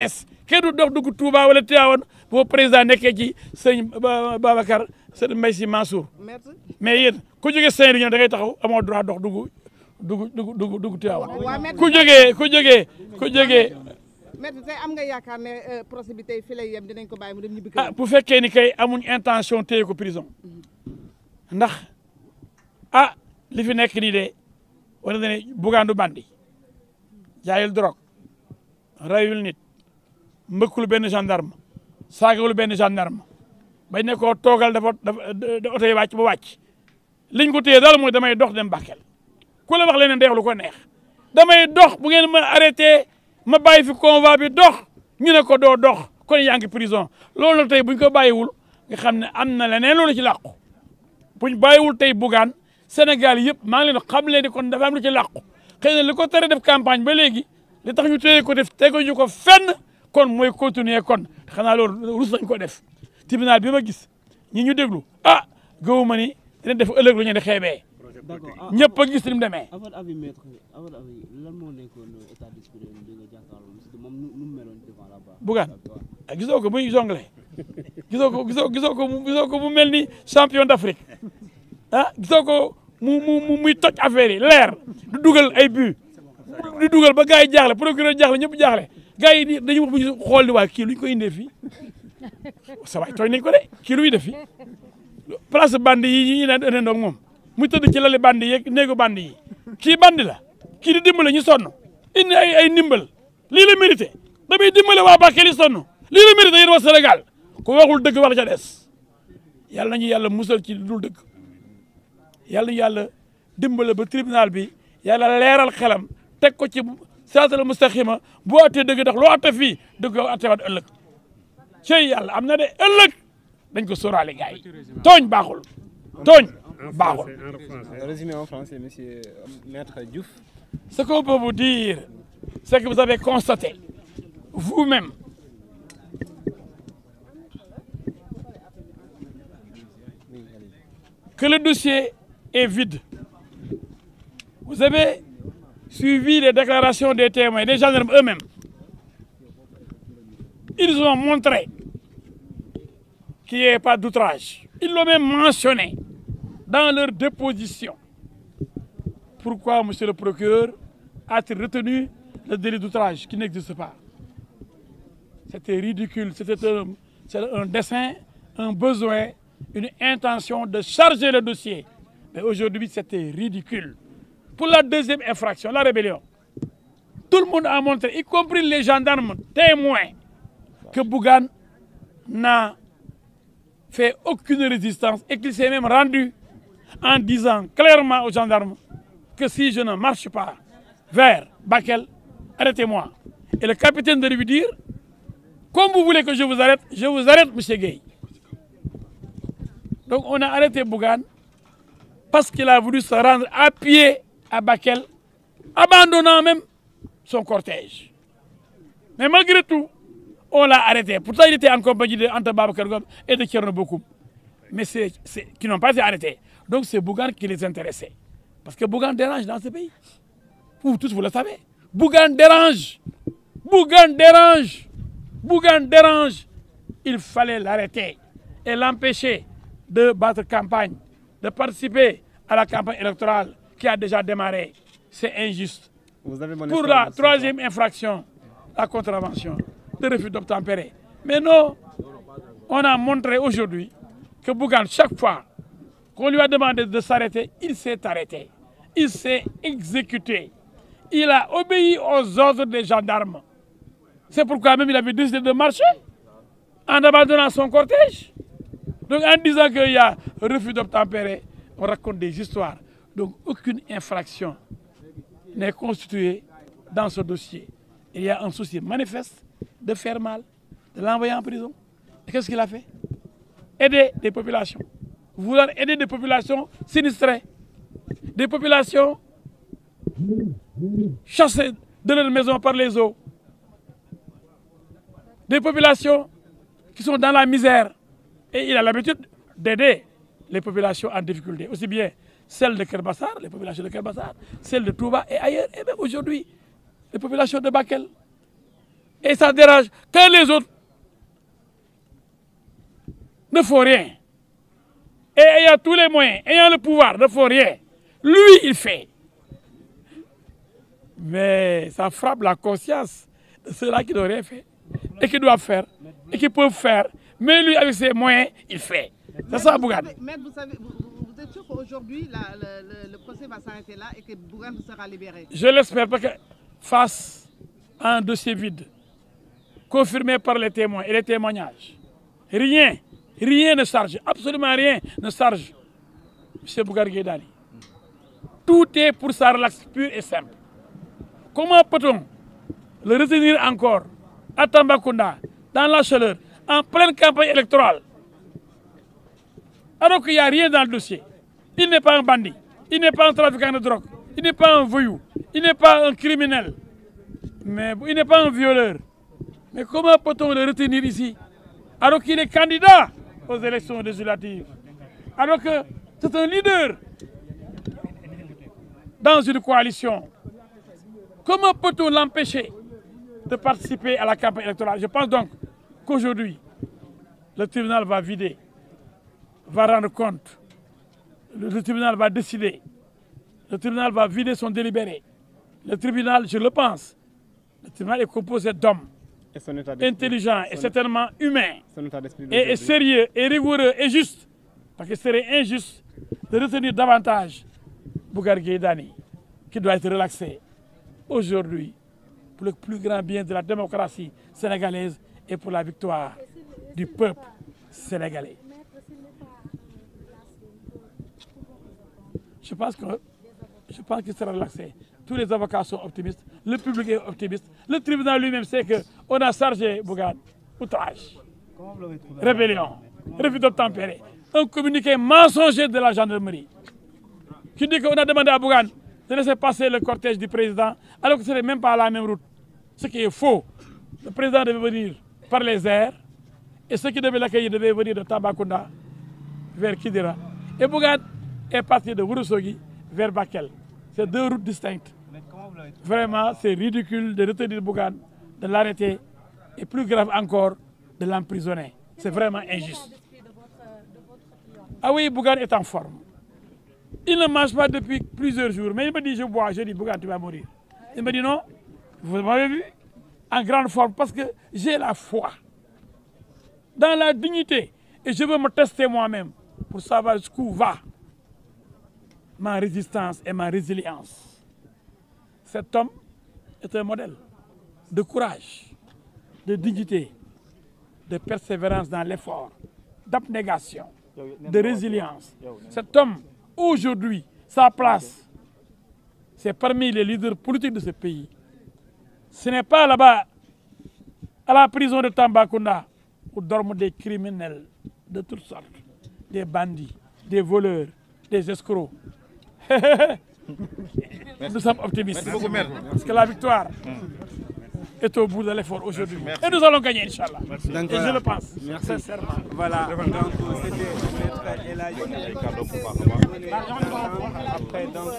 kenn du dox dugg Touba wala Tivaouane boo président nekkee ci sëñ Babacar sëñ Mbaye Sy Mansour mais yéen ku jógee Saint-Louis da ngay taxaw amoo droit dox dugg Tivaouane ku jógee maître tey am nga yaakaar ne procès bi tey fi lay yem dinañ ko bàyyi mu dem ñibbi ah bu fekkee ni kay amuñ intention téye ko prison ndax li fi nekk nii de wala ne Bougane du bandi jaayul drogue rayul nit mbëkkul benn gendarme saagawul benn gendarme bañ ne koo toogal dafa oto yi wàcc ba wàcc liñ ko téye daal mooy damay dox dem Bakel ku la wax leneen day wax lu ko neex damay dox bu ngeen ma arrêté ma bàyyi fi convoi bi dox ñu ne ko doo dox kon yaa ngi prison loolu nag tey buñ ko bàyyiwul nga xam ne am na leneen loolu ci làqu buñ bàyyiwul tey Bougane Sénégal yëpp maa ngi leen xam leen ni kon dafa am lu ci làqu xëy na li ko tere def campagne ba léegi li tax ñu téye ko def teguñu ko fenn kon mooy continuer kon xanaa loolu rus nañ ko def tribunal bi ma gis ñi ñu déglu gëwuma ni dina def ëllëg lu ñu di xeebee ñëpp a gis ni mu demee. à votre avis maître à votre avis lan moo nekkoon état d'esprit bi nga jàkkaarloo moom nu mu meloon devant la barre. Bougane gisoo ko muy jongle gisoo ko mu mel ni champion d'Afrique gisoo ko muy toj affaire yi leer du dugal ay but du dugal ba gars yi jaaxle procureur jaaxle ñëpp jaaxle gars yi dañu wax bu ñu xool ni waaye kii lu ñu ko indee fii sa waay tooñ nañ ko de kii lu muy def fii place bandi yi ñu naan ëndandoog moom muy tëdd ci lali bandi yeeg néegu bandi yi kii bandi la kii di dimbale ñu sonn indi ay ndimbal lii la mérité damay dimbale waa Bakel yi sonn lii la mérité yéen waa Sénégal ku waxul dëgg wax ca des yàlla nañu yàlla musal ci dul dëgg yàlla nañu yàlla dimbale ba tribunal bi yàlla leeral xelam teg ko ci siraatal mustaqima boo attee dëgg ndax loo atte fii dëgg ko attewaat ëllëg cey yàlla am na de ëllëg dañ ko sóoraale gars yi tooñ baaxul tooñ baaxul. Résumé en français, monsieur Maître Diouf. Ce qu'on peut vous dire, c'est que vous avez constaté vous-même que le dossier est vide. Vous avez suivi les déclarations des témoins, des gendarmes eux-mêmes. Ils ont montré qu'il n'y ait pas d'outrage. Ils l'ont même mentionné dans leur déposition. Pourquoi, monsieur le procureur, a-t-il retenu le délit d'outrage qui n'existe pas? C'était ridicule, c'était un dessein, un besoin, une intention de charger le dossier. Mais aujourd'hui, c'était ridicule. Pour la deuxième infraction, la rébellion, tout le monde a montré, y compris les gendarmes témoins, que Bougane n'a fait aucune résistance et qu'il s'est même rendu en disant clairement aux gendarmes que si je ne marche pas vers Bakel, arrêtez-moi. Et le capitaine de lui dire, comme vous voulez que je vous arrête, monsieur Gueye. Donc on a arrêté Bougane parce qu'il a voulu se rendre à pied à Bakel, abandonnant même son cortège. Mais malgré tout, on l'a arrêté. Pourtant, il était en compagnie de Anta Babacar Ngom et de Thierno Bocoum. Mais qui n'ont pas été arrêtés. Donc c'est Bougane qui les intéressait. Parce que Bougane dérange dans ce pays. Vous tous, vous le savez. Bougane dérange. Bougane dérange. Bougane dérange. Il fallait l'arrêter et l'empêcher de battre campagne, de participer à la campagne électorale qui a déjà démarré. C'est injuste. Pour la troisième infraction, la contravention de refus d'obtempérer. Mais non, on a montré aujourd'hui que Bougane, chaque fois qu'on lui a demandé de s'arrêter, il s'est arrêté. Il s'est exécuté. Il a obéi aux ordres des gendarmes. C'est pourquoi même il avait décidé de marcher en abandonnant son cortège. Donc en disant qu'il y a refus d'obtempérer, on raconte des histoires. Donc aucune infraction n'est constituée dans ce dossier. Il y a un souci manifeste de faire mal, de l'envoyer en prison. Et qu'est-ce qu'il a fait? Aider des populations. Vouloir aider des populations sinistrées. Des populations chassées de leur maison par les eaux. Des populations qui sont dans la misère. Et il a l'habitude d'aider les populations en difficulté. Aussi bien celles de Kerbassar, les populations de Kerbassar, celles de Touba et ailleurs. Et même aujourd'hui, les populations de Bakel. Et ça dérange quand les autres ne font rien. Et ayant tous les moyens, ayant le pouvoir, ne font rien. Lui, il fait. Mais ça frappe la conscience de ceux-là qui n'ont rien fait et qui doivent faire et qui peuvent faire. Mais lui, avec ses moyens, il fait. C'est ça, Bougane. Mais vous savez, vous êtes sûr qu'aujourd'hui, le procès va s'arrêter là et que Bougane sera libéré? Je l'espère parce que face à un dossier vide, confirmé par les témoins et les témoignages, rien ne charge, absolument rien ne charge M. Bougane Gueye Dany. Tout est pour sa relaxe pure et simple. Comment peut-on le retenir encore à Tambacounda, dans la chaleur, en pleine campagne électorale, alors qu'il n'y a rien dans le dossier? Il n'est pas un bandit, il n'est pas un trafiquant de drogue, il n'est pas un voyou, il n'est pas un criminel, mais il n'est pas un violeur. Mais comment peut-on le retenir ici, alors qu'il est candidat aux élections législatives, alors que c'est un leader dans une coalition? Comment peut-on l'empêcher de participer à la campagne électorale? Je pense donc qu'aujourd'hui, le tribunal va vider, va rendre compte, le tribunal va décider, le tribunal va vider son délibéré. Le tribunal, je le pense, le tribunal est composé d'hommes intelligents et certainement humains, et sérieux, et rigoureux, et juste, parce que ce serait injuste de retenir davantage Bougane Gueye Dany, qui doit être relaxé aujourd'hui pour le plus grand bien de la démocratie sénégalaise et pour la victoire du peuple sénégalais. Je pense qu'il sera relaxé. Tous les avocats sont optimistes, le public est optimiste, le tribunal lui-même sait qu'on a chargé Bougane outrage, rébellion, refus d'obtempérer, un communiqué mensonger de la gendarmerie qui dit qu'on a demandé à Bougane de laisser passer le cortège du président alors que ce n'est même pas la même route. Ce qui est faux. Le président devait venir par les airs et ceux qui devaient l'accueillir devaient venir de Tambacounda vers Kidira. Et Bougane est parti de Ourossogui vers Bakel. C'est deux routes distinctes. Vraiment, c'est ridicule de retenir Bougane, de l'arrêter et plus grave encore, de l'emprisonner. C'est vraiment injuste. Ah oui, Bougane est en forme. Il ne mange pas depuis plusieurs jours, mais il me dit je bois, je dis Bougane tu vas mourir. Il me dit non, vous m'avez vu, en grande forme parce que j'ai la foi dans la dignité et je veux me tester moi-même pour savoir jusqu'où va ma résistance et ma résilience. Cet homme est un modèle de courage, de dignité, de persévérance dans l'effort, d'abnégation, de résilience. Cet homme, aujourd'hui, sa place, c'est parmi les leaders politiques de ce pays. Ce n'est pas là-bas, à la prison de Tambacounda, où dorment des criminels de toutes sortes, des bandits, des voleurs, des escrocs. Nous sommes optimistes. Parce que la victoire est au bout de l'effort aujourd'hui. Et nous allons gagner, Inch'Allah. Et je le pense, sincèrement. Voilà. Donc, c'était Maître El Hadji. Après, donc,